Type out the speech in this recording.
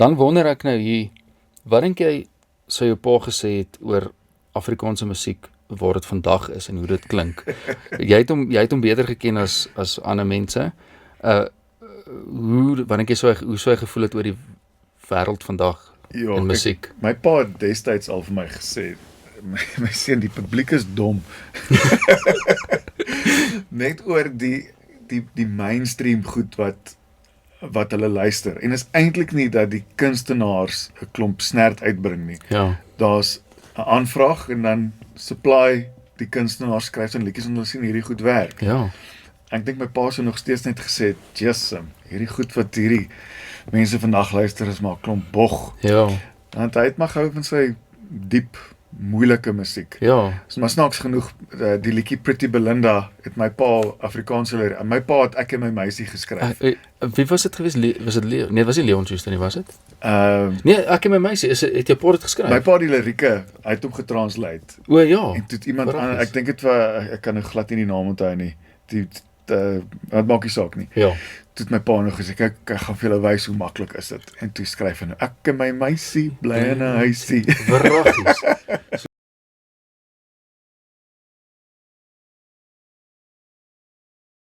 Dan wonder ek nou hier, wat dink jy sou jou pa gesê het oor Afrikaanse musiek, waar dit vandag is en hoe dit klink? Jy het hom beter geken as ander mense. Wat dink jy hoe sou hy gevoel het oor die wêreld vandag in musiek? My pa het destyds al vir my gesê, my seun, die publiek is dom. Net oor die mainstream goed wat hulle luister. En is eintlik nie dat die kunstenaars 'n klomp snert uitbring nie. Ja. Daar's 'n aanvraag en dan supply die kunstenaars skryf dan liedjies en hulle sien hierdie goed werk. Ja. Ek dink my pa sou nog steeds net gesê het, "Jesus, hierdie goed wat hierdie mense vandag luister is maar 'n klomp bog." Ja. Want hy het maar gehou van sy diep, moeilike musiek. Ja. Is maar snaaks genoeg, die liedjie Pretty Belinda het my pa Afrikaanse lyriek. My pa het Ek en my meisie geskryf. Wie was dit geweest? Was dit Leon? Nee, was nie Leon Schuster nie, was dit? Uh, Nee, Ek en my meisie, het jou pa dit geskryf? my pa die lirieke, hy het hom getranslate. O ja. En toe het iemand Verrassend. ek dink dit was, ek kan nou glad nie die naam onthou nie. Wat maak nie saak nie. Ja. Toe het my pa nog gesê, kyk, ek gaan vir julle wys hoe maklik is dit. En toe skryf hy nou, Ek en my meisie bly in 'n huisie. Verrassend.